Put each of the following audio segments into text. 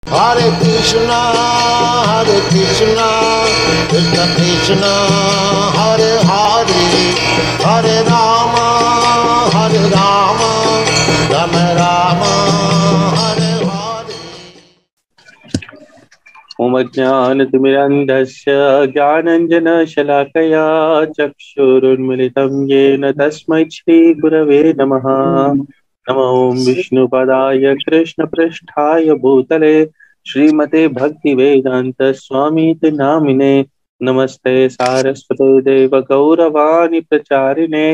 Hare Krishna, Krishna Krishna, Hare Hare, Hare Rama, Rama Rama, Hare Hare. ओम अज्ञानतिमिरन्धस्य ज्ञानाञ्जनशलाकया चक्षुरुन्मिलितं येन तस्मै श्रीगुरवे नमः। नमो विष्णुपदाय कृष्णपृष्ठाय भूतले श्रीमते भक्तिवेदान्त स्वामीति नामिने। नमस्ते सारस्वते देवगौरवाणी प्रचारिणे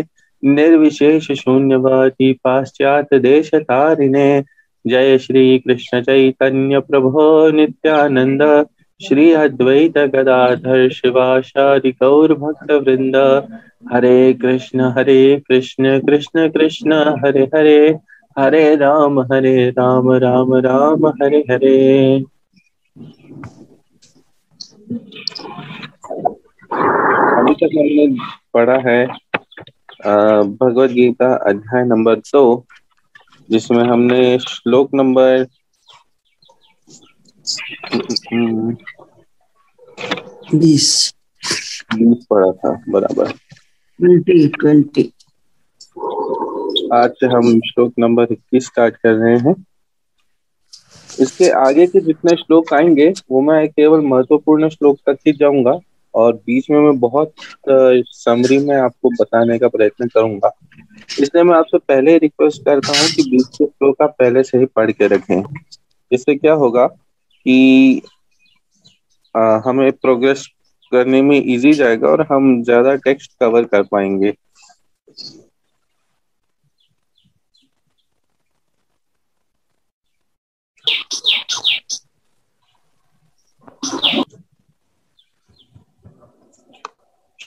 निर्विशेष शून्यवादी पाश्चात्य देशतारिणे। जय श्री कृष्ण चैतन्य प्रभो नित्यानंद श्री अद्वैत गदाधर शिवासादि गौर भक्त वृंद। हरे कृष्ण कृष्ण कृष्ण हरे हरे, हरे राम राम राम हरे हरे। अभी तक हमने पढ़ा है भगवद गीता अध्याय नंबर 2, जिसमें हमने श्लोक नंबर 20 पढ़ा था बराबर। 20 आज से हम श्लोक नंबर 21 स्टार्ट कर रहे हैं। इसके आगे के जितने श्लोक आएंगे वो मैं केवल महत्वपूर्ण श्लोक तक ही जाऊंगा और बीच में मैं बहुत समरी में आपको बताने का प्रयत्न करूंगा। इसलिए मैं आपसे पहले रिक्वेस्ट करता हूं कि बीच के श्लोक आप पहले से ही पढ़ के रखें। इससे क्या होगा कि हमें प्रोग्रेस करने में इजी जाएगा और हम ज्यादा टेक्स्ट कवर कर पाएंगे।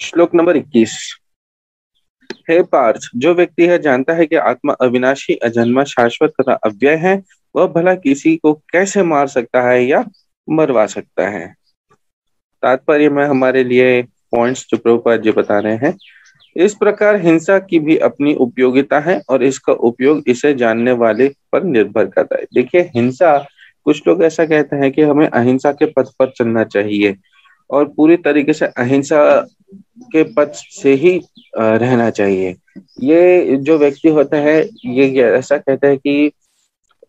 श्लोक नंबर 21। हे पार्थ, जो व्यक्ति है जानता है कि आत्मा अविनाशी, अजन्मा, शाश्वत तथा अव्यय है, वह भला किसी को कैसे मार सकता है या मरवा सकता है। तात्पर्य में हमारे लिए पॉइंट्स जो प्रभुपाद जी बता रहे हैं। इस प्रकार हिंसा की भी अपनी उपयोगिता है और इसका उपयोग इसे जानने वाले पर निर्भर करता है। देखिए, हिंसा, कुछ लोग ऐसा कहते हैं कि हमें अहिंसा के पथ पर चलना चाहिए और पूरी तरीके से अहिंसा के पथ से ही रहना चाहिए। ये जो व्यक्ति होता है ये ऐसा कहता है कि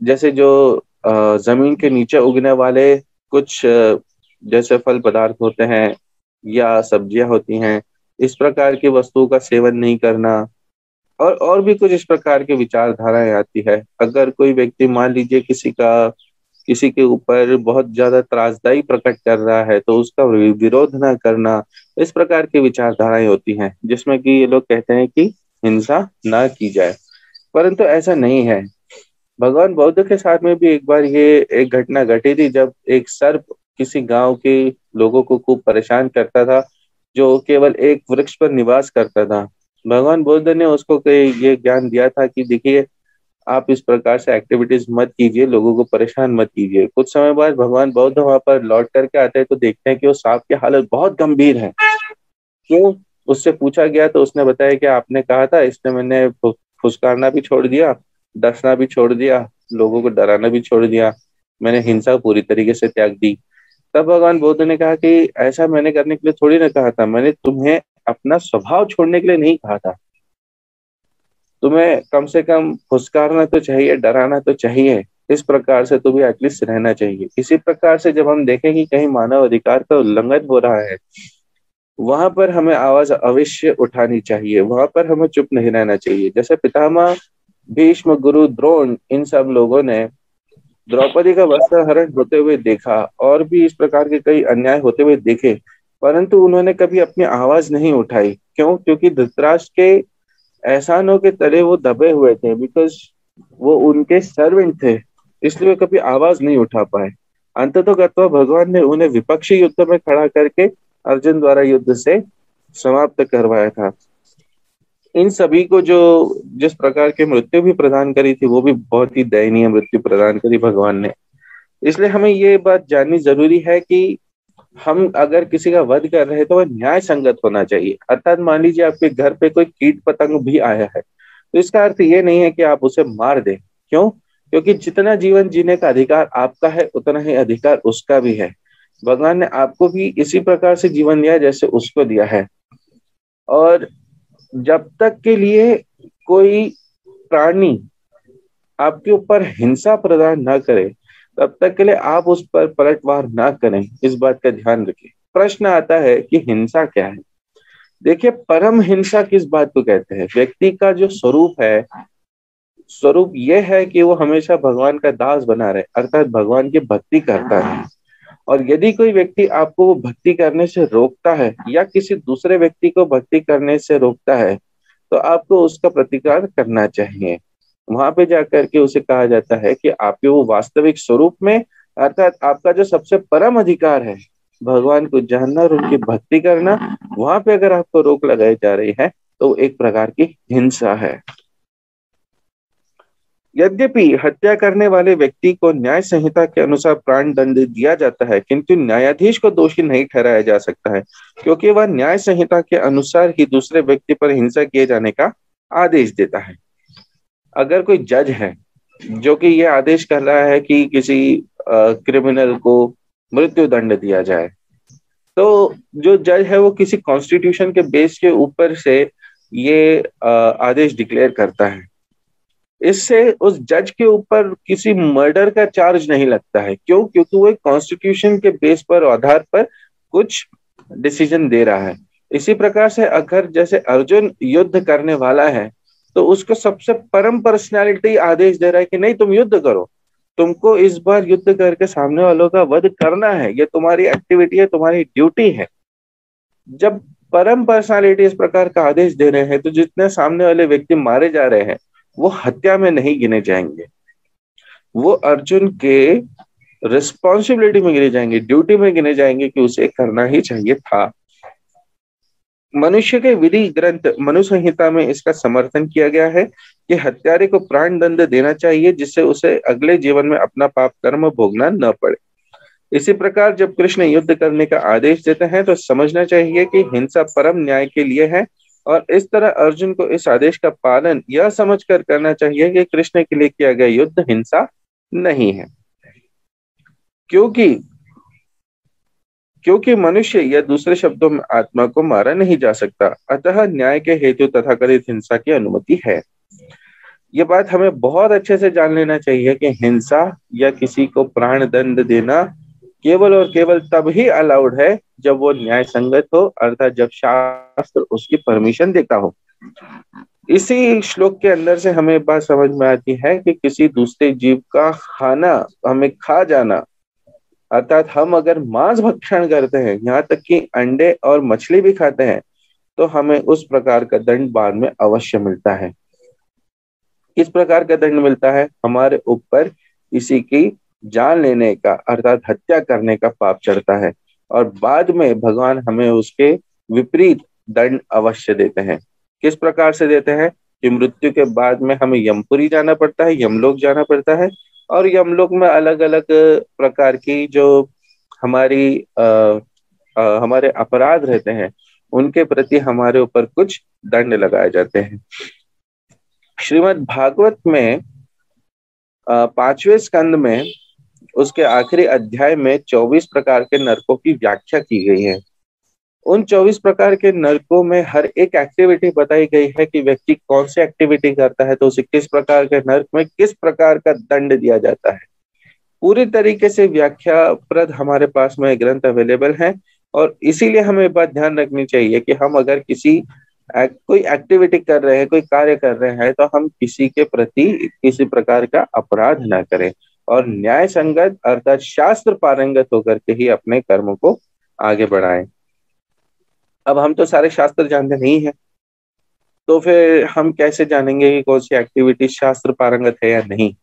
जैसे जो जमीन के नीचे उगने वाले कुछ जैसे फल पदार्थ होते हैं या सब्जियां होती हैं, इस प्रकार की वस्तुओं का सेवन नहीं करना और भी कुछ इस प्रकार की विचारधाराएं आती है। अगर कोई व्यक्ति मान लीजिए किसी के ऊपर बहुत ज्यादा त्रासदायी प्रकट कर रहा है तो उसका विरोध ना करना, इस प्रकार की विचारधाराएं होती हैं जिसमें कि ये लोग कहते हैं कि हिंसा ना की जाए, परंतु ऐसा नहीं है। भगवान बौद्ध के साथ में भी एक बार ये एक घटना घटी थी जब एक सर्प किसी गांव के लोगों को खूब परेशान करता था, जो केवल एक वृक्ष पर निवास करता था। भगवान बुद्ध ने उसको ये ज्ञान दिया था कि देखिए, आप इस प्रकार से एक्टिविटीज मत कीजिए, लोगों को परेशान मत कीजिए। कुछ समय बाद भगवान बौद्ध वहां पर लौट करके आते हैं तो देखते हैं कि वो सांप की हालत बहुत गंभीर है। क्यों, उससे पूछा गया तो उसने बताया कि आपने कहा था, इसने मैंने फुसकारना भी छोड़ दिया, डसना भी छोड़ दिया, लोगों को डराना भी छोड़ दिया, मैंने हिंसा पूरी तरीके से त्याग दी। तब भगवान बुद्ध ने कहा कि ऐसा मैंने करने के लिए थोड़ी ना कहा था, मैंने तुम्हें अपना स्वभाव छोड़ने के लिए नहीं कहा था। तुम्हें कम से कम फुसकारना तो चाहिए, डराना तो चाहिए, इस प्रकार से तुम्हें एटलीस्ट रहना चाहिए। इसी प्रकार से जब हम देखें कि कहीं मानव अधिकार का उल्लंघन हो रहा है, वहां पर हमें आवाज अवश्य उठानी चाहिए, वहां पर हमें चुप नहीं रहना चाहिए। जैसे पितामह भीष्म, गुरु द्रोण, इन सब लोगों ने द्रौपदी का वस्त्र हरण होते हुए देखा और भी इस प्रकार के कई अन्याय होते हुए देखे, परंतु उन्होंने कभी अपनी आवाज नहीं उठाई। क्यों? क्योंकि धृतराष्ट्र के एहसानों के तले वो दबे हुए थे, बिकॉज वो उनके सर्वेंट थे, इसलिए कभी आवाज नहीं उठा पाए। अंततोगत्वा भगवान ने उन्हें विपक्षी युद्ध में खड़ा करके अर्जुन द्वारा युद्ध से समाप्त करवाया था। इन सभी को जो जिस प्रकार की मृत्यु भी प्रदान करी थी, वो भी बहुत ही दयनीय मृत्यु प्रदान करी भगवान ने। इसलिए हमें ये बात जाननी जरूरी है कि हम अगर किसी का वध कर रहे हैं तो वह न्याय संगत होना चाहिए। अर्थात मान लीजिए आपके घर पे कोई कीट पतंग भी आया है तो इसका अर्थ ये नहीं है कि आप उसे मार दें। क्यों? क्योंकि जितना जीवन जीने का अधिकार आपका है उतना ही अधिकार उसका भी है। भगवान ने आपको भी इसी प्रकार से जीवन दिया जैसे उसको दिया है। और जब तक के लिए कोई प्राणी आपके ऊपर हिंसा प्रदान ना करे तब तक के लिए आप उस पर पलटवार ना करें, इस बात का ध्यान रखिए। प्रश्न आता है कि हिंसा क्या है। देखिए, परम हिंसा किस बात को कहते हैं? व्यक्ति का जो स्वरूप है, स्वरूप यह है कि वो हमेशा भगवान का दास बना रहे, अर्थात भगवान की भक्ति करता है। और यदि कोई व्यक्ति आपको वो भक्ति करने से रोकता है या किसी दूसरे व्यक्ति को भक्ति करने से रोकता है तो आपको उसका प्रतिकार करना चाहिए। वहां पे जाकर के उसे कहा जाता है कि आपके वो वास्तविक स्वरूप में, अर्थात आपका जो सबसे परम अधिकार है भगवान को जानना और उनकी भक्ति करना, वहां पे अगर आपको रोक लगाई जा रही है तो एक प्रकार की हिंसा है। यद्यपि हत्या करने वाले व्यक्ति को न्याय संहिता के अनुसार प्राण दंड दिया जाता है, किंतु न्यायाधीश को दोषी नहीं ठहराया जा सकता है, क्योंकि वह न्याय संहिता के अनुसार ही दूसरे व्यक्ति पर हिंसा किए जाने का आदेश देता है। अगर कोई जज है जो कि यह आदेश कर रहा है कि किसी क्रिमिनल को मृत्यु दंड दिया जाए, तो जो जज है वो किसी कॉन्स्टिट्यूशन के बेस के ऊपर से ये आदेश डिक्लेयर करता है। इससे उस जज के ऊपर किसी मर्डर का चार्ज नहीं लगता है। क्यों? क्योंकि वो एक कॉन्स्टिट्यूशन के बेस पर, आधार पर कुछ डिसीजन दे रहा है। इसी प्रकार से अगर जैसे अर्जुन युद्ध करने वाला है तो उसको सबसे परम पर्सनालिटी आदेश दे रहा है कि नहीं, तुम युद्ध करो, तुमको इस बार युद्ध करके सामने वालों का वध करना है, ये तुम्हारी एक्टिविटी है, तुम्हारी ड्यूटी है। जब परम पर्सनालिटी इस प्रकार का आदेश दे रहे हैं तो जितने सामने वाले व्यक्ति मारे जा रहे हैं वो हत्या में नहीं गिने जाएंगे, वो अर्जुन के रिस्पॉन्सिबिलिटी में गिने जाएंगे, ड्यूटी में गिने जाएंगे कि उसे करना ही चाहिए था। मनुष्य के विधि ग्रंथ मनु संहिता में इसका समर्थन किया गया है कि हत्यारे को प्राण दंड देना चाहिए, जिससे उसे अगले जीवन में अपना पाप कर्म भोगना न पड़े। इसी प्रकार जब कृष्ण युद्ध करने का आदेश देते हैं तो समझना चाहिए कि हिंसा परम न्याय के लिए है, और इस तरह अर्जुन को इस आदेश का पालन यह समझकर करना चाहिए कि कृष्ण के लिए किया गया युद्ध हिंसा नहीं है, क्योंकि मनुष्य या दूसरे शब्दों में आत्मा को मारा नहीं जा सकता, अतः न्याय के हेतु तथाकथित हिंसा की अनुमति है। ये बात हमें बहुत अच्छे से जान लेना चाहिए कि हिंसा या किसी को प्राण दंड देना केवल और केवल तब ही अलाउड है जब वो न्याय संगत हो, अर्थात जब शास्त्र उसकी परमिशन देता हो। इसी श्लोक के अंदर से हमें बात समझ में आती है कि किसी दूसरे जीव का खाना, हमें खा जाना, अर्थात हम अगर मांस भक्षण करते हैं, यहाँ तक कि अंडे और मछली भी खाते हैं, तो हमें उस प्रकार का दंड बाद में अवश्य मिलता है। किस प्रकार का दंड मिलता है? हमारे ऊपर किसी की जान लेने का, अर्थात हत्या करने का पाप चढ़ता है, और बाद में भगवान हमें उसके विपरीत दंड अवश्य देते हैं। किस प्रकार से देते हैं? कि मृत्यु के बाद में हमें यमपुरी जाना पड़ता है, यमलोक जाना पड़ता है, और यमलोक में अलग अलग प्रकार की जो हमारे अपराध रहते हैं उनके प्रति हमारे ऊपर कुछ दंड लगाए जाते हैं। श्रीमद् भागवत में 5वें स्कंद में उसके आखिरी अध्याय में 24 प्रकार के नरकों की व्याख्या की गई है। उन 24 प्रकार के नरकों में हर एक एक्टिविटी बताई गई है कि व्यक्ति कौन सी एक्टिविटी करता है तो उसे किस प्रकार के नरक में किस प्रकार का दंड दिया जाता है। पूरी तरीके से व्याख्या प्रद हमारे पास में ग्रंथ अवेलेबल है, और इसीलिए हमें बात ध्यान रखनी चाहिए कि हम अगर कोई एक्टिविटी कर रहे हैं, कोई कार्य कर रहे हैं, तो हम किसी के प्रति किसी प्रकार का अपराध ना करें और न्याय संगत अर्थात शास्त्र पारंगत होकर के ही अपने कर्मों को आगे बढ़ाएं। अब हम तो सारे शास्त्र जानते नहीं है, तो फिर हम कैसे जानेंगे कि कौन सी एक्टिविटी शास्त्र पारंगत है या नहीं?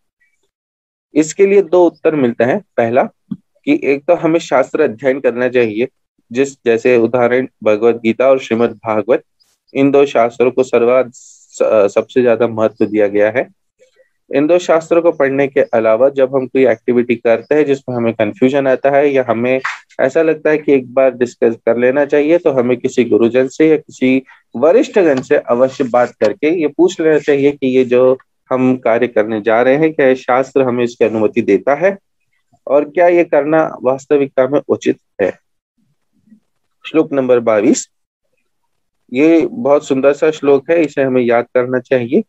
इसके लिए 2 उत्तर मिलते हैं। पहला कि एक तो हमें शास्त्र अध्ययन करना चाहिए, जैसे उदाहरण भगवत गीता और श्रीमद् भागवत, इन 2 शास्त्रों को सबसे ज्यादा महत्व दिया गया है। इन 2 शास्त्रों को पढ़ने के अलावा जब हम कोई एक्टिविटी करते हैं जिसमें हमें कंफ्यूजन आता है या हमें ऐसा लगता है कि एक बार डिस्कस कर लेना चाहिए, तो हमें किसी गुरुजन से या किसी वरिष्ठ जन से अवश्य बात करके ये पूछ लेना चाहिए कि ये जो हम कार्य करने जा रहे हैं, क्या ये शास्त्र हमें इसकी अनुमति देता है और क्या ये करना वास्तविकता में उचित है। श्लोक नंबर 22, ये बहुत सुंदर सा श्लोक है, इसे हमें याद करना चाहिए।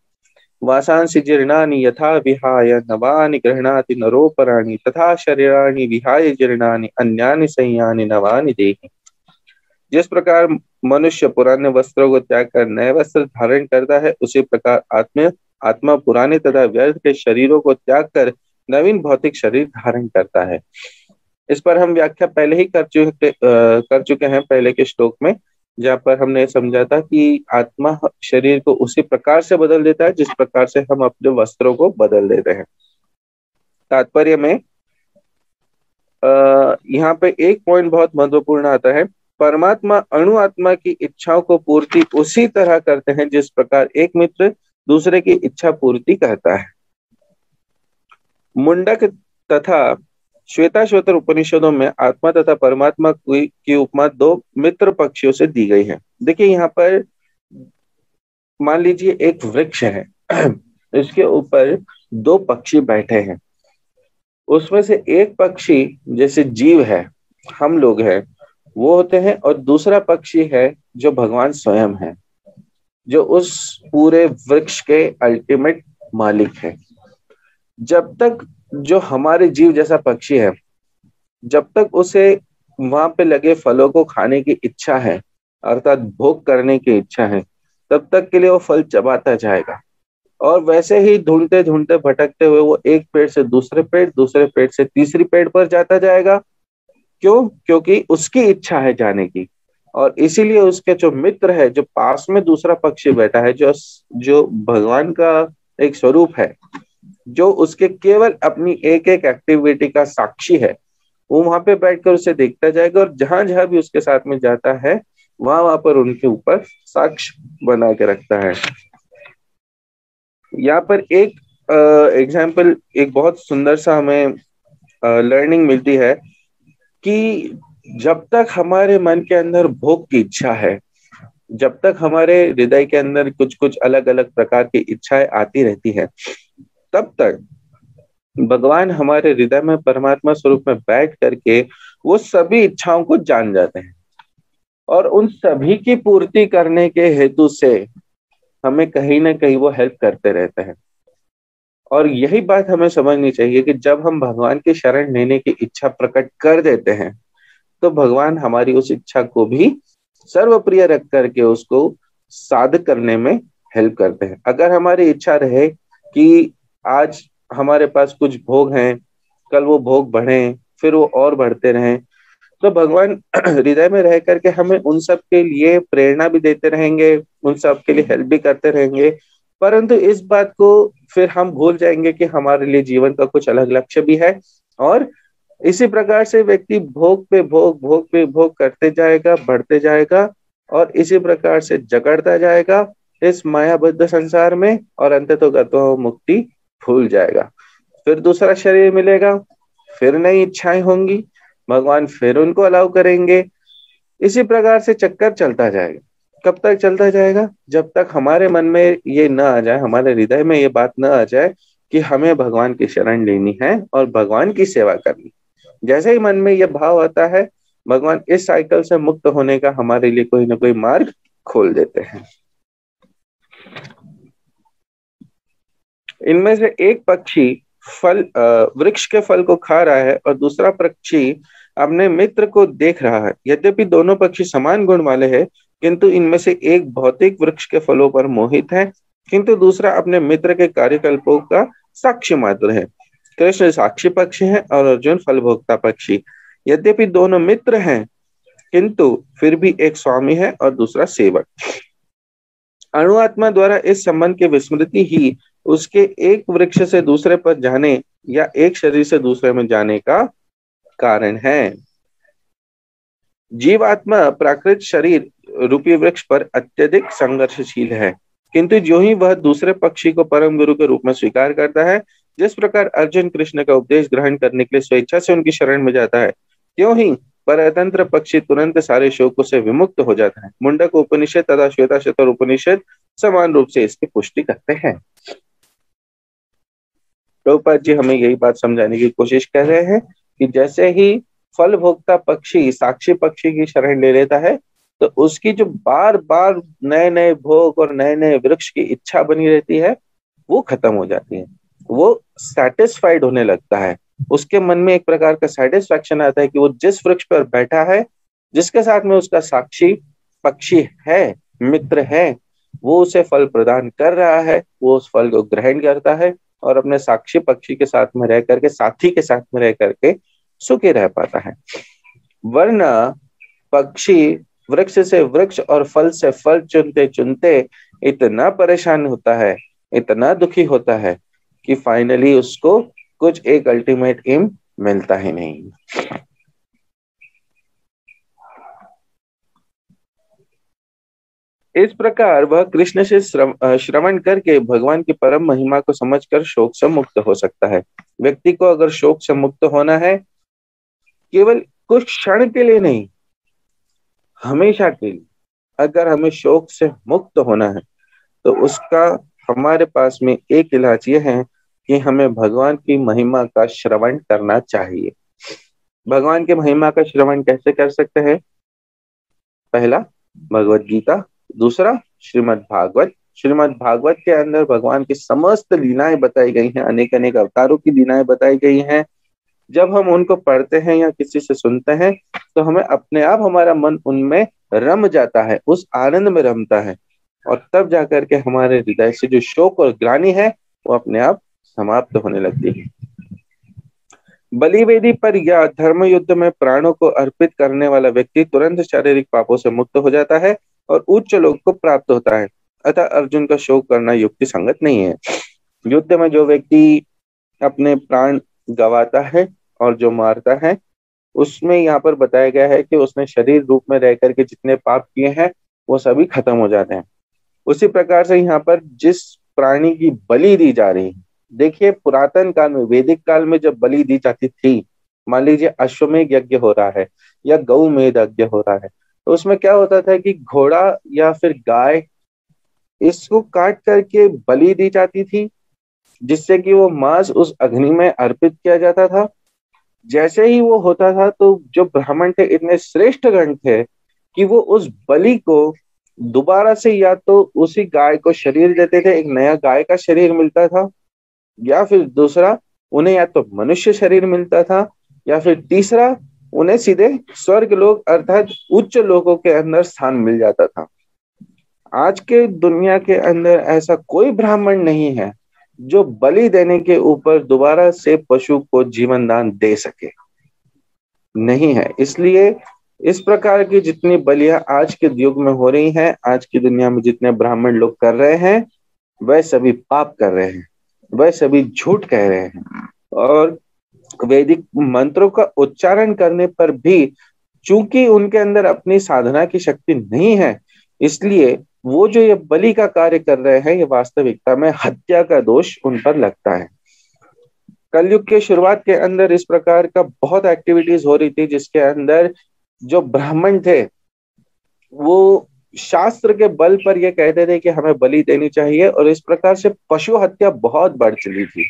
वासांसि जीर्णानि यथा विहाय नवानि गृह्णाति नरोपराणि तथा शरीराणि विहाय जीर्णानि अन्यानि संयानि नवानि देहि। जिस प्रकार मनुष्य पुराने वस्त्रों को त्याग कर नए वस्त्र धारण करता है, उसी प्रकार आत्मा पुराने तथा व्यर्थ के शरीरों को त्याग कर नवीन भौतिक शरीर धारण करता है। इस पर हम व्याख्या पहले ही कर चुके हैं पहले के श्लोक में, जहाँ पर हमने समझा था कि आत्मा शरीर को उसी प्रकार से बदल देता है जिस प्रकार से हम अपने वस्त्रों को बदल देते हैं। तात्पर्य में यहाँ पे एक पॉइंट बहुत महत्वपूर्ण आता है। परमात्मा अणु आत्मा की इच्छाओं को पूर्ति उसी तरह करते हैं जिस प्रकार एक मित्र दूसरे की इच्छा पूर्ति करता है। मुंडक तथा श्वेताश्वतर उपनिषदों में आत्मा तथा परमात्मा की उपमा दो मित्र पक्षियों से दी गई है। देखिए यहाँ पर मान लीजिए एक वृक्ष है, इसके ऊपर दो पक्षी बैठे हैं। उसमें से एक पक्षी जैसे जीव है, हम लोग हैं, वो होते हैं, और दूसरा पक्षी है जो भगवान स्वयं है, जो उस पूरे वृक्ष के अल्टीमेट मालिक है। जब तक जो हमारे जीव जैसा पक्षी है, जब तक उसे वहां पे लगे फलों को खाने की इच्छा है, अर्थात भोग करने की इच्छा है, तब तक के लिए वो फल चबाता जाएगा। और वैसे ही ढूंढते ढूंढते भटकते हुए वो एक पेड़ से दूसरे पेड़, दूसरे पेड़ से तीसरी पेड़ पर जाता जाएगा। क्यों? क्योंकि उसकी इच्छा है जाने की। और इसीलिए उसके जो मित्र है, जो पास में दूसरा पक्षी बैठा है, जो भगवान का एक स्वरूप है, जो उसके केवल अपनी एक एक एक्टिविटी का साक्षी है, वो वहां पे बैठकर उसे देखता जाएगा और जहां जहां भी उसके साथ में जाता है वहां पर उनके ऊपर साक्ष्य बना के रखता है। यहाँ पर एक एग्जाम्पल, एक बहुत सुंदर सा हमें लर्निंग मिलती है कि जब तक हमारे मन के अंदर भोग की इच्छा है, जब तक हमारे हृदय के अंदर कुछ कुछ अलग अलग प्रकार की इच्छाएं आती रहती है, तब तक भगवान हमारे हृदय में परमात्मा स्वरूप में बैठ करके वो सभी इच्छाओं को जान जाते हैं और उन सभी की पूर्ति करने के हेतु से हमें कहीं ना कहीं वो हेल्प करते रहते हैं। और यही बात हमें समझनी चाहिए कि जब हम भगवान की शरण लेने की इच्छा प्रकट कर देते हैं, तो भगवान हमारी उस इच्छा को भी सर्वप्रिय रख करके उसको साध करने में हेल्प करते हैं। अगर हमारी इच्छा रहे कि आज हमारे पास कुछ भोग हैं, कल वो भोग बढ़े, फिर वो और बढ़ते रहें, तो भगवान हृदय में रह करके हमें उन सब के लिए प्रेरणा भी देते रहेंगे, उन सब के लिए हेल्प भी करते रहेंगे। परंतु इस बात को फिर हम भूल जाएंगे कि हमारे लिए जीवन का कुछ अलग लक्ष्य भी है, और इसी प्रकार से व्यक्ति भोग पे भोग, भोग पे भोग करते जाएगा, बढ़ते जाएगा और इसी प्रकार से जकड़ता जाएगा इस मायाबद्ध संसार में, और अंततः मुक्ति भूल जाएगा। फिर दूसरा शरीर मिलेगा, फिर नई इच्छाएं होंगी, भगवान फिर उनको अलाउ करेंगे। इसी प्रकार से चक्कर चलता जाएगा। कब तक चलता जाएगा? जब तक हमारे मन में ये न आ जाए, हमारे हृदय में ये बात न आ जाए कि हमें भगवान की शरण लेनी है और भगवान की सेवा करनी। जैसे ही मन में यह भाव आता है, भगवान इस साइकिल से मुक्त होने का हमारे लिए कोई ना कोई मार्ग खोल देते हैं। इनमें से एक पक्षी वृक्ष के फल को खा रहा है और दूसरा पक्षी अपने मित्र को देख रहा है। यद्यपि दोनों पक्षी समान गुण वाले हैं, किंतु इनमें से एक भौतिक वृक्ष के फलों पर मोहित है, किंतु दूसरा अपने मित्र के कार्यकल्पों का साक्षी मात्र है। कृष्ण साक्षी पक्षी है और अर्जुन फलभोक्ता पक्षी। यद्यपि दोनों मित्र हैं, किंतु फिर भी एक स्वामी है और दूसरा सेवक। अणुआत्मा द्वारा इस संबंध की विस्मृति ही उसके एक वृक्ष से दूसरे पर जाने या एक शरीर से दूसरे में जाने का कारण है। जीवात्मा प्राकृत शरीर रूपी वृक्ष पर अत्यधिक संघर्षशील है, किंतु जो ही वह दूसरे पक्षी को परम गुरु के रूप में स्वीकार करता है, जिस प्रकार अर्जुन कृष्ण का उपदेश ग्रहण करने के लिए स्वेच्छा से उनकी शरण में जाता है, त्यों ही परतंत्र पक्षी तुरंत सारे शोकों से विमुक्त हो जाता है। मुंडक उपनिषद तथा श्वेताश्वतर उपनिषद समान रूप से इसकी पुष्टि करते हैं। प्रभुपाद जी हमें यही बात समझाने की कोशिश कर रहे हैं कि जैसे ही फल भोक्ता पक्षी साक्षी पक्षी की शरण ले लेता है, तो उसकी जो बार बार नए नए भोग और नए नए वृक्ष की इच्छा बनी रहती है, वो खत्म हो जाती है। वो सेटिस्फाइड होने लगता है। उसके मन में एक प्रकार का सेटिस्फैक्शन आता है कि वो जिस वृक्ष पर बैठा है, जिसके साथ में उसका साक्षी पक्षी है, मित्र है, वो उसे फल प्रदान कर रहा है, वो उस फल को ग्रहण करता है और अपने साक्षी पक्षी के साथ में रह करके, साथी के साथ में रह करके सुखी रह पाता है। वरना पक्षी वृक्ष से वृक्ष और फल से फल चुनते चुनते इतना परेशान होता है, इतना दुखी होता है कि फाइनली उसको कुछ एक अल्टीमेट एम मिलता ही नहीं। इस प्रकार वह कृष्ण से श्रवण करके भगवान की परम महिमा को समझकर शोक से मुक्त हो सकता है। व्यक्ति को अगर शोक से मुक्त होना है, केवल कुछ क्षण के लिए नहीं, हमेशा के लिए अगर हमें शोक से मुक्त होना है, तो उसका हमारे पास में एक इलाज ये है कि हमें भगवान की महिमा का श्रवण करना चाहिए। भगवान की महिमा का श्रवण कैसे कर सकते हैं? पहला भगवत गीता, दूसरा श्रीमद् भागवत। श्रीमद् भागवत के अंदर भगवान की समस्त लीलाएं बताई गई हैं, अनेक अनेक अवतारों की लीलाएं बताई गई हैं। जब हम उनको पढ़ते हैं या किसी से सुनते हैं, तो हमें अपने आप हमारा मन उनमें रम जाता है, उस आनंद में रमता है, और तब जाकर के हमारे हृदय से जो शोक और ग्लानि है वो अपने आप समाप्त होने लगती है। बलिवेदी पर या धर्म युद्ध में प्राणों को अर्पित करने वाला व्यक्ति तुरंत शारीरिक पापों से मुक्त हो जाता है और उच्च लोक को प्राप्त होता है। अतः अर्जुन का शोक करना युक्ति संगत नहीं है। युद्ध में जो व्यक्ति अपने प्राण गवाता है और जो मारता है, उसमें यहाँ पर बताया गया है कि उसने शरीर रूप में रह करके जितने पाप किए हैं वो सभी खत्म हो जाते हैं। उसी प्रकार से यहाँ पर जिस प्राणी की बलि दी जा रही है, देखिए पुरातन काल में, वैदिक काल में जब बलि दी जाती थी, मान लीजिए अश्वमेध यज्ञ हो रहा है या गौमेध यज्ञ हो रहा है, तो उसमें क्या होता था कि घोड़ा या फिर गाय, इसको काट करके बलि दी जाती थी, जिससे कि वो मांस उस अग्नि में अर्पित किया जाता था। जैसे ही वो होता था, तो जो ब्राह्मण थे इतने श्रेष्ठ गण थे कि वो उस बलि को दोबारा से या तो उसी गाय को शरीर देते थे, एक नया गाय का शरीर मिलता था, या फिर दूसरा उन्हें या तो मनुष्य शरीर मिलता था, या फिर तीसरा उन्हें सीधे स्वर्ग लोक अर्थात उच्च लोकों के अंदर स्थान मिल जाता था। आज के दुनिया के अंदर ऐसा कोई ब्राह्मण नहीं है जो बलि देने के ऊपर दोबारा से पशु को जीवन दान दे सके, नहीं है। इसलिए इस प्रकार की जितनी बलियां आज के युग में हो रही हैं, आज की दुनिया में जितने ब्राह्मण लोग कर रहे हैं, वह सभी पाप कर रहे हैं, वह सभी झूठ कह रहे हैं। और वैदिक मंत्रों का उच्चारण करने पर भी चूंकि उनके अंदर अपनी साधना की शक्ति नहीं है, इसलिए वो जो ये बलि का कार्य कर रहे हैं, ये वास्तविकता में हत्या का दोष उन पर लगता है। कलयुग के शुरुआत के अंदर इस प्रकार का बहुत एक्टिविटीज हो रही थी, जिसके अंदर जो ब्राह्मण थे वो शास्त्र के बल पर ये कहते थे कि हमें बलि देनी चाहिए, और इस प्रकार से पशु हत्या बहुत बढ़ चली थी।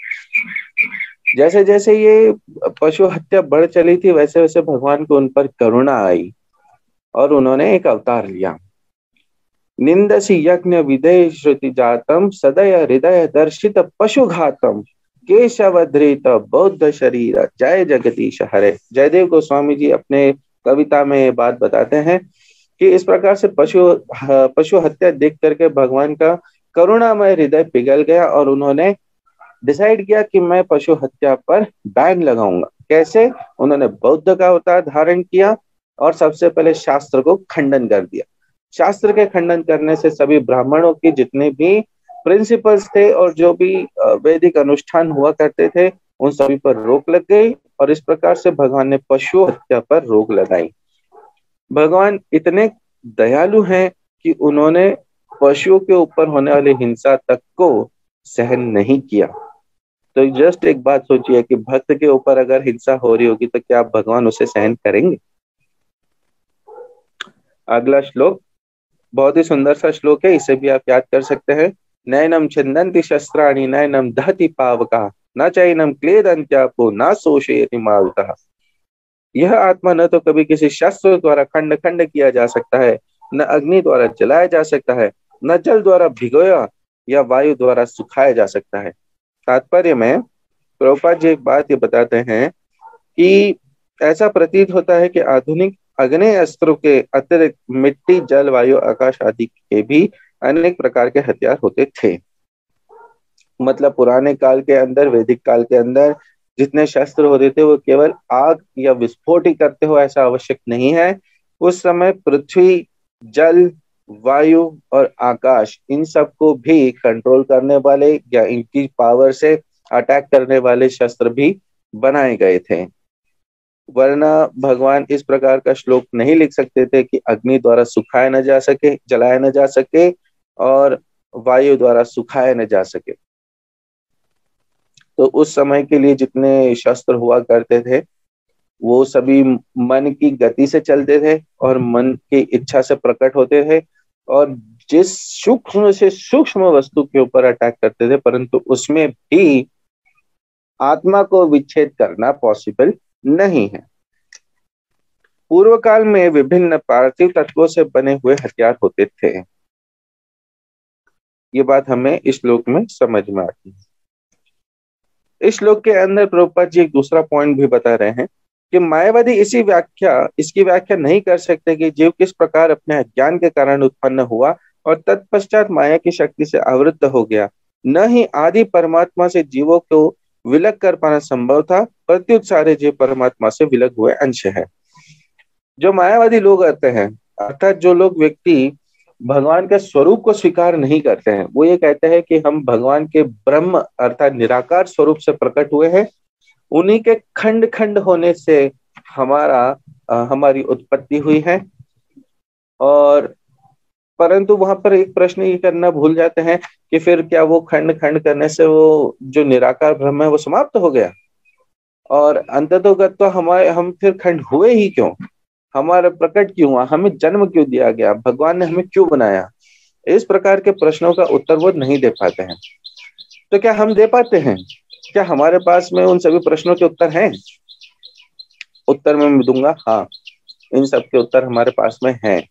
जैसे जैसे ये पशु हत्या बढ़ चली थी, वैसे वैसे भगवान को उन पर करुणा आई और उन्होंने एक अवतार लिया। निंदसी यज्ञ विधेय श्रुति जातम सदय हृदय दर्शित पशु घातम केशवधृत बौद्ध शरीर जय जगदीश हरे। जयदेव गोस्वामी जी अपने कविता में ये बात बताते हैं कि इस प्रकार से पशु हत्या देख करके भगवान का करुणामय हृदय पिघल गया और उन्होंने डिसाइड किया कि मैं पशु हत्या पर बैन लगाऊंगा। कैसे? उन्होंने बौद्ध का अवतार धारण किया और सबसे पहले शास्त्र को खंडन कर दिया। शास्त्र के खंडन करने से सभी ब्राह्मणों के जितने भी प्रिंसिपल्स थे और जो भी वैदिक अनुष्ठान हुआ करते थे, उन सभी पर रोक लग गई, और इस प्रकार से भगवान ने पशु हत्या पर रोक लगाई। भगवान इतने दयालु हैं कि उन्होंने पशुओं के ऊपर होने वाली हिंसा तक को सहन नहीं किया। तो जस्ट एक बात सोचिए कि भक्त के ऊपर अगर हिंसा हो रही होगी तो क्या भगवान उसे सहन करेंगे? अगला श्लोक बहुत ही सुंदर सा श्लोक है, इसे भी आप याद कर सकते हैं। नयनम छिन्दन्ति शस्त्राणि नयनम दहति पावका न चैनम क्लेदंत्यापो न शोषयति मारुतः। यह आत्मा न तो कभी किसी शस्त्र द्वारा खंड खंड किया जा सकता है, न अग्नि द्वारा जलाया जा सकता है, न जल द्वारा भिगोया या वायु द्वारा सुखाया जा सकता है। तात्पर्य में प्रभुपाद जी एक बात ये बताते हैं कि ऐसा प्रतीत होता है कि आधुनिक अग्नेय अस्त्रों के अतिरिक्त मिट्टी, जल, वायु, आकाश आदि के भी अनेक प्रकार के हथियार होते थे। मतलब पुराने काल के अंदर, वैदिक काल के अंदर जितने शस्त्र होते थे वो केवल आग या विस्फोट ही करते हो ऐसा आवश्यक नहीं है। उस समय पृथ्वी, जल, वायु और आकाश इन सबको भी कंट्रोल करने वाले या इनकी पावर से अटैक करने वाले शस्त्र भी बनाए गए थे। वरना भगवान इस प्रकार का श्लोक नहीं लिख सकते थे कि अग्नि द्वारा सुखाया न जा सके, जलाया न जा सके और वायु द्वारा सुखाया न जा सके। तो उस समय के लिए जितने शस्त्र हुआ करते थे वो सभी मन की गति से चलते थे और मन की इच्छा से प्रकट होते थे और जिस सूक्ष्म से सूक्ष्म वस्तु के ऊपर अटैक करते थे, परंतु उसमें भी आत्मा को विच्छेद करना पॉसिबल नहीं है। पूर्व काल में विभिन्न पार्थिव तत्वों से बने हुए हथियार होते थे। ये बात हमें इस श्लोक में समझ में आती है। इस श्लोक के अंदर प्रभुपाद जी एक दूसरा पॉइंट भी बता रहे हैं कि मायावादी इसकी व्याख्या नहीं कर सकते कि जीव किस प्रकार अपने अज्ञान के कारण उत्पन्न हुआ और तत्पश्चात माया की शक्ति से आवृत्त हो गया। न ही आदि परमात्मा से जीवों को विलग कर पाना संभव था, प्रत्युत सारे जीव परमात्मा से विलग हुए अंश है। जो मायावादी लोग आते हैं, अर्थात जो लोग व्यक्ति भगवान के स्वरूप को स्वीकार नहीं करते हैं, वो ये कहते हैं कि हम भगवान के ब्रह्म अर्थात निराकार स्वरूप से प्रकट हुए हैं, उन्हीं के खंड खंड होने से हमारी उत्पत्ति हुई है। और परंतु वहां पर एक प्रश्न ये करना भूल जाते हैं कि फिर क्या वो खंड खंड करने से वो जो निराकार ब्रह्म है वो समाप्त हो गया और अंततोगत तो हम फिर खंड हुए ही क्यों, हमारा प्रकट क्यों हुआ, हमें जन्म क्यों दिया गया, भगवान ने हमें क्यों बनाया। इस प्रकार के प्रश्नों का उत्तर वो नहीं दे पाते हैं। तो क्या हम दे पाते हैं? क्या हमारे पास में उन सभी प्रश्नों के उत्तर हैं? उत्तर मैं दूंगा, हाँ, इन सब के उत्तर हमारे पास में हैं,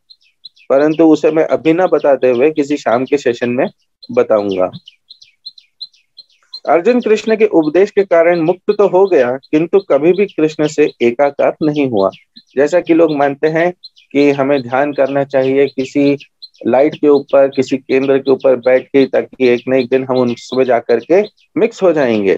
परंतु उसे मैं अभी ना बताते हुए किसी शाम के सेशन में बताऊंगा। अर्जुन कृष्ण के उपदेश के कारण मुक्त तो हो गया, किंतु कभी भी कृष्ण से एकाकार नहीं हुआ। जैसा कि लोग मानते हैं कि हमें ध्यान करना चाहिए किसी लाइट के ऊपर, किसी केंद्र के ऊपर बैठ के, ताकि एक न एक दिन हम उसमें जाकर के मिक्स हो जाएंगे,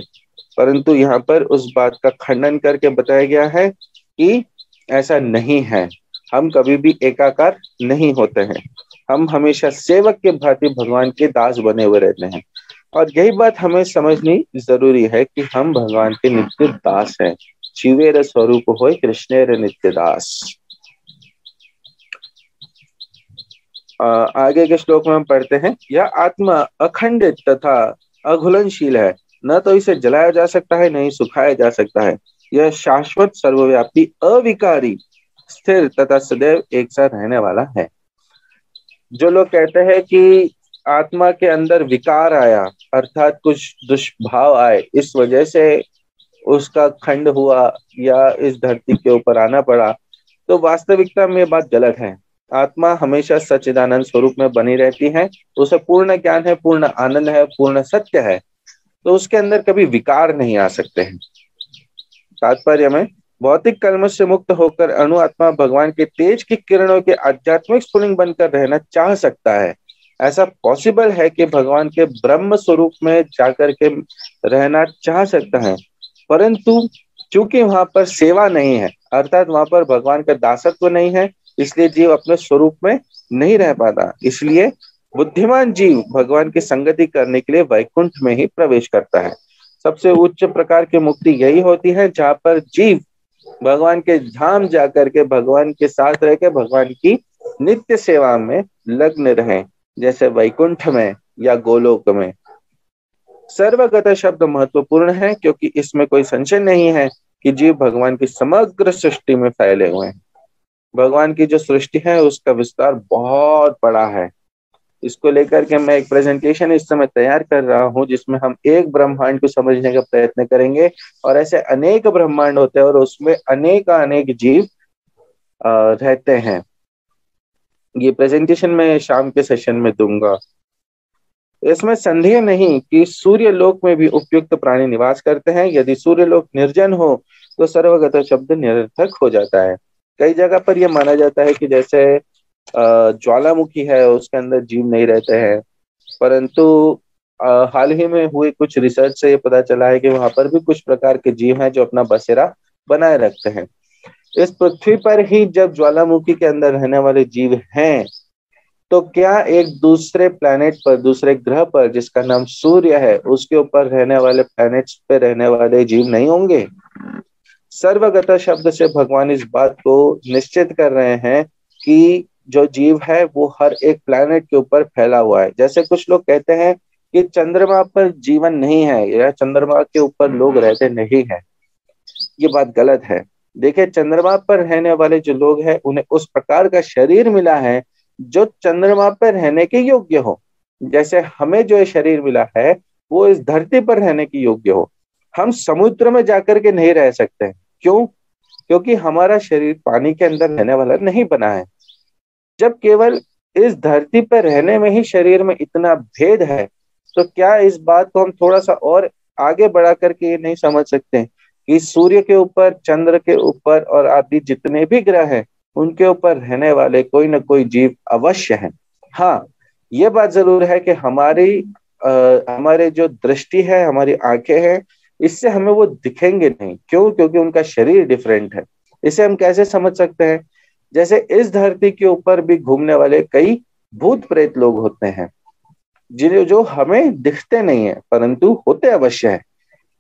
परंतु यहाँ पर उस बात का खंडन करके बताया गया है कि ऐसा नहीं है। हम कभी भी एकाकार नहीं होते हैं, हम हमेशा सेवक के भांति भगवान के दास बने हुए रहते हैं। और यही बात हमें समझनी जरूरी है कि हम भगवान के नित्य दास हैं। शिवेर स्वरूप होय कृष्णेर नित्य दास। आगे के श्लोक में हम पढ़ते हैं, यह आत्मा अखंडित तथा अघुलनशील है, न तो इसे जलाया जा सकता है, न ही सुखाया जा सकता है। यह शाश्वत, सर्वव्यापी, अविकारी, स्थिर तथा सदैव एक साथ रहने वाला है। जो लोग कहते हैं कि आत्मा के अंदर विकार आया, अर्थात कुछ दुष्भाव आए, इस वजह से उसका खंड हुआ या इस धरती के ऊपर आना पड़ा, तो वास्तविकता में ये बात गलत है। आत्मा हमेशा सच्चिदानंद स्वरूप में बनी रहती है, उसे पूर्ण ज्ञान है, पूर्ण आनंद है, पूर्ण सत्य है, तो उसके अंदर कभी विकार नहीं आ सकते हैं। तात्पर्य में भौतिक कलमश से मुक्त होकर अणु आत्मा भगवान के तेज की किरणों के आध्यात्मिक स्फुलिंग बनकर रहना चाह सकता है। ऐसा पॉसिबल है कि भगवान के ब्रह्म स्वरूप में जाकर के रहना चाह सकता है, परंतु चूंकि वहां पर सेवा नहीं है, अर्थात वहां पर भगवान का दासत्व नहीं है, इसलिए जीव अपने स्वरूप में नहीं रह पाता। इसलिए बुद्धिमान जीव भगवान की संगति करने के लिए वैकुंठ में ही प्रवेश करता है। सबसे उच्च प्रकार की मुक्ति यही होती है जहाँ पर जीव भगवान के धाम जाकर के भगवान के साथ रह के भगवान की नित्य सेवा में लग्न रहे, जैसे वैकुंठ में या गोलोक में। सर्वगत शब्द महत्वपूर्ण है क्योंकि इसमें कोई संशय नहीं है कि जीव भगवान की समग्र सृष्टि में फैले हुए हैं। भगवान की जो सृष्टि है उसका विस्तार बहुत बड़ा है, इसको लेकर के मैं एक प्रेजेंटेशन इस समय तैयार कर रहा हूं, जिसमें हम एक ब्रह्मांड को समझने का प्रयत्न करेंगे। और ऐसे अनेक ब्रह्मांड होते हैं और उसमें अनेक जीव रहते हैं। ये प्रेजेंटेशन मैं शाम के सेशन में दूंगा। इसमें संदेह नहीं कि सूर्य लोक में भी उपयुक्त प्राणी निवास करते हैं। यदि सूर्य लोक निर्जन हो तो सर्वगत शब्द निरर्थक हो जाता है। कई जगह पर यह माना जाता है कि जैसे ज्वालामुखी है, उसके अंदर जीव नहीं रहते हैं, परंतु हाल ही में हुई कुछ रिसर्च से ये पता चला है कि वहां पर भी कुछ प्रकार के जीव हैं जो अपना बसेरा बनाए रखते हैं। इस पृथ्वी पर ही जब ज्वालामुखी के अंदर रहने वाले जीव हैं, तो क्या एक दूसरे प्लैनेट पर, दूसरे ग्रह पर जिसका नाम सूर्य है, उसके ऊपर रहने वाले प्लैनेट्स पे रहने वाले जीव नहीं होंगे? सर्वगत शब्द से भगवान इस बात को निश्चित कर रहे हैं कि जो जीव है वो हर एक प्लैनेट के ऊपर फैला हुआ है। जैसे कुछ लोग कहते हैं कि चंद्रमा पर जीवन नहीं है या चंद्रमा के ऊपर लोग रहते नहीं है, ये बात गलत है। देखिए, चंद्रमा पर रहने वाले जो लोग हैं उन्हें उस प्रकार का शरीर मिला है जो चंद्रमा पर रहने के योग्य हो। जैसे हमें जो ये शरीर मिला है वो इस धरती पर रहने के योग्य हो। हम समुद्र में जाकर के नहीं रह सकते। क्यों? क्योंकि हमारा शरीर पानी के अंदर रहने वाला नहीं बना है। जब केवल इस धरती पर रहने में ही शरीर में इतना भेद है, तो क्या इस बात को हम थोड़ा सा और आगे बढ़ा करके ये नहीं समझ सकते कि सूर्य के ऊपर, चंद्र के ऊपर और आदि जितने भी ग्रह हैं उनके ऊपर रहने वाले कोई ना कोई जीव अवश्य है। हाँ, ये बात जरूर है कि हमारे जो दृष्टि है, हमारी आंखें हैं, इससे हमें वो दिखेंगे नहीं। क्यों? क्योंकि उनका शरीर डिफरेंट है। इसे हम कैसे समझ सकते हैं? जैसे इस धरती के ऊपर भी घूमने वाले कई भूत प्रेत लोग होते हैं जिन्हें जो हमें दिखते नहीं है परंतु होते अवश्य है।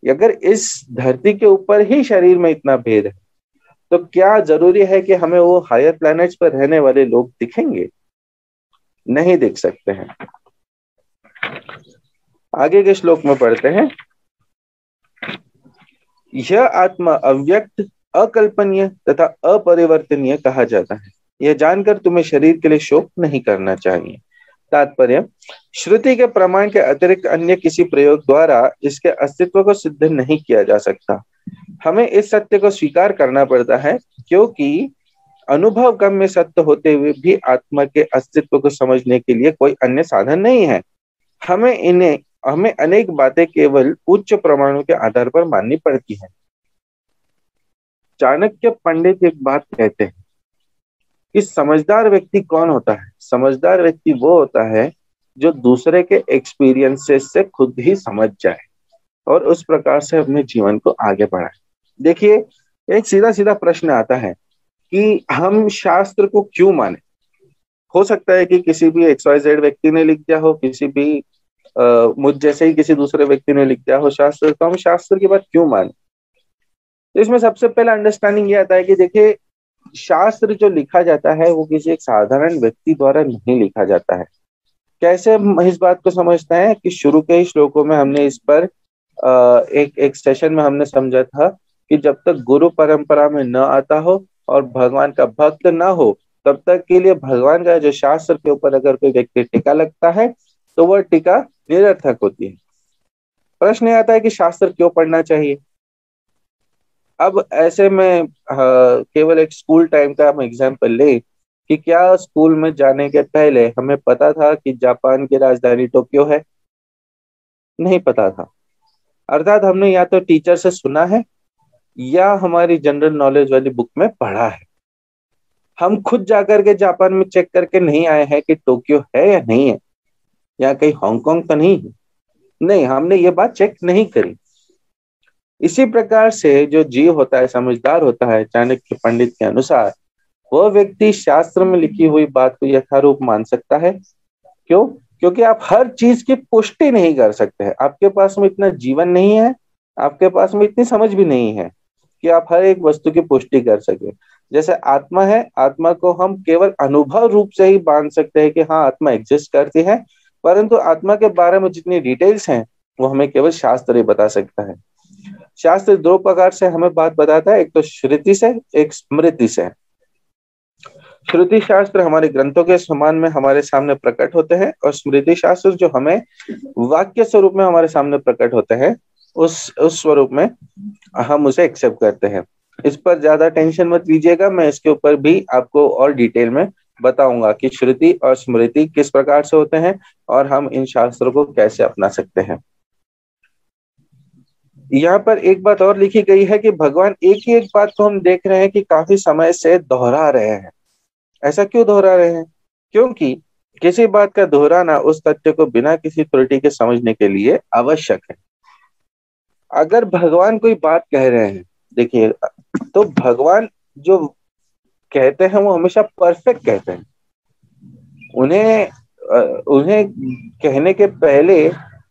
अगर इस धरती के ऊपर ही शरीर में इतना भेद है, तो क्या जरूरी है कि हमें वो हायर प्लैनेट्स पर रहने वाले लोग दिखेंगे? नहीं दिख सकते हैं। आगे के श्लोक में पढ़ते हैं, यह आत्मा अव्यक्त, अकल्पनीय तथा अपरिवर्तनीय कहा जाता है। यह जानकर तुम्हें शरीर के लिए शोक नहीं करना चाहिए। तात्पर्य, श्रुति के प्रमाण के अतिरिक्त अन्य किसी प्रयोग द्वारा इसके अस्तित्व को सिद्ध नहीं किया जा सकता। हमें इस सत्य को स्वीकार करना पड़ता है, क्योंकि अनुभव गम्य सत्य होते हुए भी आत्मा के अस्तित्व को समझने के लिए कोई अन्य साधन नहीं है। हमें अनेक बातें केवल उच्च प्रमाणों के आधार पर माननी पड़ती है। चाणक्य पंडित एक बात कहते हैं कि समझदार व्यक्ति कौन होता है? समझदार व्यक्ति वो होता है जो दूसरे के एक्सपीरियंसेस से खुद ही समझ जाए और उस प्रकार से अपने जीवन को आगे बढ़ाए। देखिए, एक सीधा सीधा प्रश्न आता है कि हम शास्त्र को क्यों माने? हो सकता है कि किसी भी XYZ व्यक्ति ने लिख दिया हो, किसी भी मुझ जैसे ही किसी दूसरे व्यक्ति ने लिख दिया हो शास्त्र, तो हम शास्त्र की बात क्यों माने? तो इसमें सबसे पहला अंडरस्टैंडिंग ये आता है कि देखिए, शास्त्र जो लिखा जाता है वो किसी एक साधारण व्यक्ति द्वारा नहीं लिखा जाता है। कैसे हम इस बात को समझते हैं कि शुरू के ही श्लोकों में हमने इस पर एक सेशन में हमने समझा था कि जब तक गुरु परंपरा में न आता हो और भगवान का भक्त ना हो, तब तक के लिए भगवान का जो शास्त्र के ऊपर अगर कोई व्यक्ति टीका लगता है तो वह टीका निरर्थक होती है। प्रश्न आता है कि शास्त्र क्यों पढ़ना चाहिए? अब ऐसे में केवल एक स्कूल टाइम का हम एग्जाम्पल ले कि क्या स्कूल में जाने के पहले हमें पता था कि जापान की राजधानी टोक्यो है? नहीं पता था। अर्थात हमने या तो टीचर से सुना है या हमारी जनरल नॉलेज वाली बुक में पढ़ा है। हम खुद जाकर के जापान में चेक करके नहीं आए हैं कि टोक्यो है या नहीं है, या कहीं हांगकांग तो नहीं है। नहीं, हमने ये बात चेक नहीं करी। इसी प्रकार से जो जीव होता है, समझदार होता है, चाणक्य पंडित के अनुसार वह व्यक्ति शास्त्र में लिखी हुई बात को यथारूप मान सकता है। क्यों? क्योंकि आप हर चीज की पुष्टि नहीं कर सकते हैं। आपके पास में इतना जीवन नहीं है, आपके पास में इतनी समझ भी नहीं है कि आप हर एक वस्तु की पुष्टि कर सके। जैसे आत्मा है, आत्मा को हम केवल अनुभव रूप से ही मान सकते हैं कि हाँ, आत्मा एग्जिस्ट करती है, परंतु आत्मा के बारे में जितनी डिटेल्स हैं वो हमें केवल शास्त्र ही बता सकता है। शास्त्र दो प्रकार से हमें बात बताता है, एक तो श्रुति से, एक स्मृति से। श्रुति शास्त्र हमारे ग्रंथों के समान में हमारे सामने प्रकट होते हैं, और स्मृति शास्त्र जो हमें वाक्य स्वरूप में हमारे सामने प्रकट होते हैं, उस स्वरूप में हम उसे एक्सेप्ट करते हैं। इस पर ज्यादा टेंशन मत लीजिएगा, मैं इसके ऊपर भी आपको और डिटेल में बताऊंगा कि श्रुति और स्मृति किस प्रकार से होते हैं और हम इन शास्त्रों को कैसे अपना सकते हैं। यहाँ पर एक बात और लिखी गई है कि भगवान एक ही एक बात को हम देख रहे हैं कि काफी समय से दोहरा रहे हैं। ऐसा क्यों दोहरा रहे हैं? क्योंकि किसी बात का दोहराना उस तथ्य को बिना किसी त्रुटि के समझने के लिए आवश्यक है। अगर भगवान कोई बात कह रहे हैं, देखिए, तो भगवान जो कहते हैं वो हमेशा परफेक्ट कहते हैं। उन्हें कहने के पहले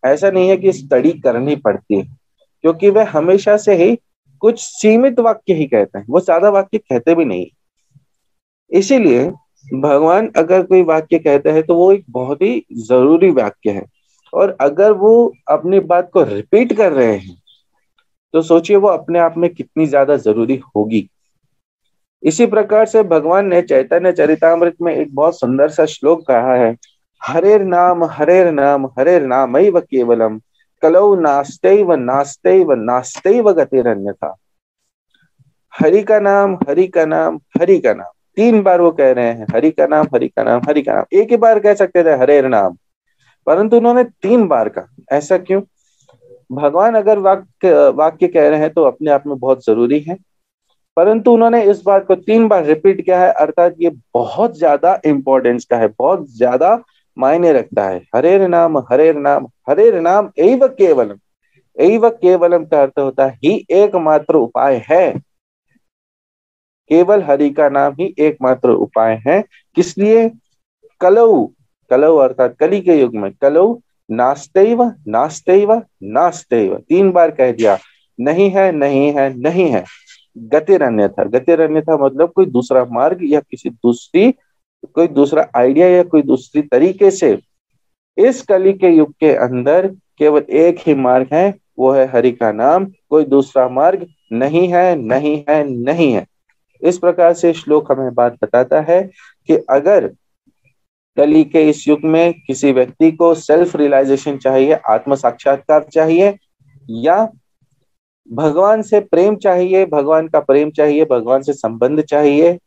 ऐसा नहीं है कि स्टडी करनी पड़ती है, क्योंकि वे हमेशा से ही कुछ सीमित वाक्य ही कहते हैं, वो ज्यादा वाक्य कहते भी नहीं। इसीलिए भगवान अगर कोई वाक्य कहते हैं तो वो एक बहुत ही जरूरी वाक्य है, और अगर वो अपनी बात को रिपीट कर रहे हैं तो सोचिए वो अपने आप में कितनी ज्यादा जरूरी होगी। इसी प्रकार से भगवान ने चैतन्य चरितामृत में एक बहुत सुंदर सा श्लोक कहा है, हरेर नाम हरेर नाम हरेर नामैव केवलम कलौ नास्त्यैव नास्त्यैव नास्त्यैव गतिरन्यथा। हरि का नाम हरि का नाम हरि का नाम, 3 बार वो कह रहे हैं, हरि का नाम हरि का नाम हरि का नाम। एक ही बार कह सकते थे हरेर नाम, परंतु उन्होंने 3 बार कहा। ऐसा क्यों? भगवान अगर वाक्य कह रहे हैं तो अपने आप में बहुत जरूरी है, परंतु उन्होंने इस बात को 3 बार रिपीट किया है, अर्थात ये बहुत ज्यादा इंपॉर्टेंस का है, बहुत ज्यादा मायने रखता है। हरेर नाम हरेर नाम हरेर नाम एव केवलम। एव केवलम का अर्थ होता है ही एकमात्र उपाय है। केवल हरि का नाम ही एकमात्र उपाय है। किस लिए? कलौ, कलौ अर्थात कली के युग में, कलौ नास्त्यैव नास्त्यैव नास्त्यैव, 3 बार कह दिया, नहीं है नहीं है नहीं है। गतिरन्यथा, गतिरन्यथा मतलब कोई दूसरा मार्ग या कोई दूसरा आइडिया या कोई दूसरी तरीके से। इस कली के युग के अंदर केवल एक ही मार्ग है, वो है हरि का नाम, कोई दूसरा मार्ग नहीं है नहीं है नहीं है। इस प्रकार से श्लोक हमें बात बताता है कि अगर कली के इस युग में किसी व्यक्ति को सेल्फ रियलाइजेशन चाहिए, आत्म साक्षात्कार चाहिए, या भगवान से प्रेम चाहिए, भगवान का प्रेम चाहिए, भगवान से संबंध चाहिए,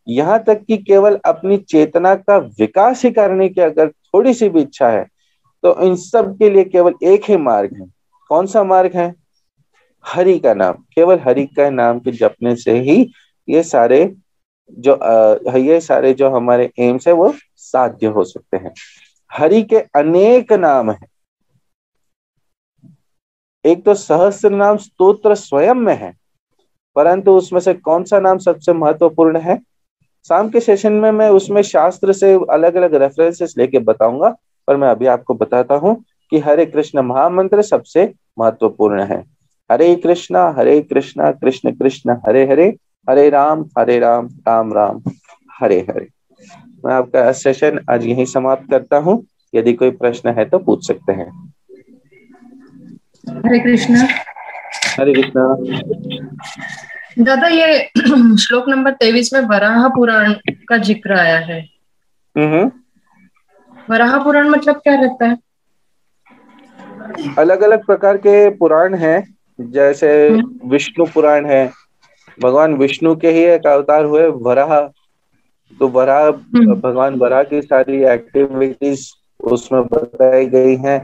यहाँ तक कि केवल अपनी चेतना का विकास ही करने की अगर थोड़ी सी भी इच्छा है, तो इन सब के लिए केवल एक ही मार्ग है। कौन सा मार्ग है? हरि का नाम। केवल हरि का नाम के जपने से ही ये सारे जो हमारे एम्स है वो साध्य हो सकते हैं। हरि के अनेक नाम हैं। एक तो सहस्त्र नाम स्तोत्र स्वयं में है, परंतु उसमें से कौन सा नाम सबसे महत्वपूर्ण है? शाम के सेशन में मैं उसमें शास्त्र से अलग अलग रेफरेंसेस लेके बताऊंगा, पर मैं अभी आपको बताता हूं कि हरे कृष्ण महामंत्र सबसे महत्वपूर्ण है। हरे कृष्णा कृष्ण कृष्ण हरे हरे, हरे राम राम राम हरे हरे। मैं आपका सेशन आज यहीं समाप्त करता हूं। यदि कोई प्रश्न है तो पूछ सकते हैं। हरे कृष्णा। हरे कृष्णा। दादा, ये श्लोक नंबर 23 में वराह पुराण का जिक्र आया है। वराह पुराण मतलब क्या रहता है? अलग अलग प्रकार के पुराण हैं, जैसे विष्णु पुराण है, भगवान विष्णु के ही एक अवतार हुए वराह, तो वराह भगवान वराह की सारी एक्टिविटीज उसमें बताई गई हैं।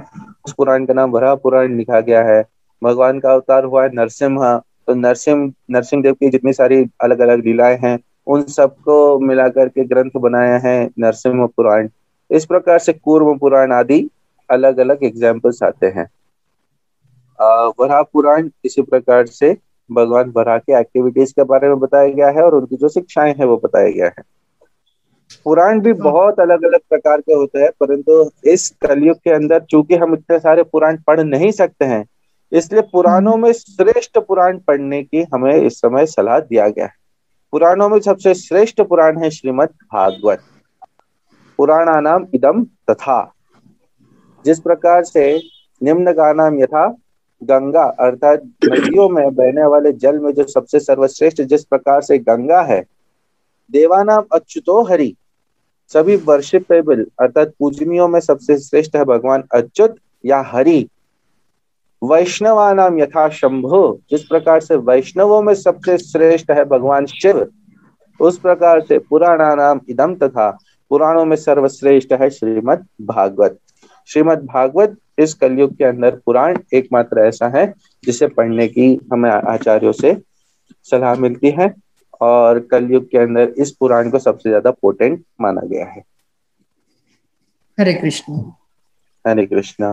उस पुराण का नाम वराह पुराण लिखा गया है। भगवान का अवतार हुआ है नरसिम्हा, तो नरसिंह देव की जितनी सारी अलग अलग लीलाएं हैं उन सबको मिलाकर के ग्रंथ बनाया है नरसिम्हा पुराण। इस प्रकार से कूर्म पुराण आदि अलग अलग एग्जाम्पल्स आते हैं। वराह पुराण इसी प्रकार से भगवान वराह की एक्टिविटीज के बारे में बताया गया है और उनकी जो शिक्षाएं हैं वो बताया गया है। पुराण भी बहुत अलग अलग प्रकार के होते हैं, परंतु इस कलयुग के अंदर चूंकि हम इतने सारे पुराण पढ़ नहीं सकते हैं, इसलिए पुराणों में श्रेष्ठ पुराण पढ़ने की हमें इस समय सलाह दिया गया है। पुराणों में सबसे श्रेष्ठ पुराण है श्रीमद् भागवत। पुराणानाम इदम तथा, जिस प्रकार से निम्न गानाम यथा गंगा, अर्थात नदियों में बहने वाले जल में जो सबसे सर्वश्रेष्ठ जिस प्रकार से गंगा है, देवानाम अच्युतो हरि, सभी वर्शिपेबल अर्थात पूजनीयों में सबसे श्रेष्ठ है भगवान अच्युत या हरि। वैष्णवानाम यथा शंभो, जिस प्रकार से वैष्णवों में सबसे श्रेष्ठ है भगवान शिव, उस प्रकार से पुराणानाम इदम, तथा पुराणों में सर्वश्रेष्ठ है श्रीमद् भागवत। श्रीमद् भागवत इस कलयुग के अंदर पुराण एकमात्र ऐसा है जिसे पढ़ने की हमें आचार्यों से सलाह मिलती है, और कलयुग के अंदर इस पुराण को सबसे ज्यादा पोटेंट माना गया है। हरे कृष्ण। हरे कृष्णा।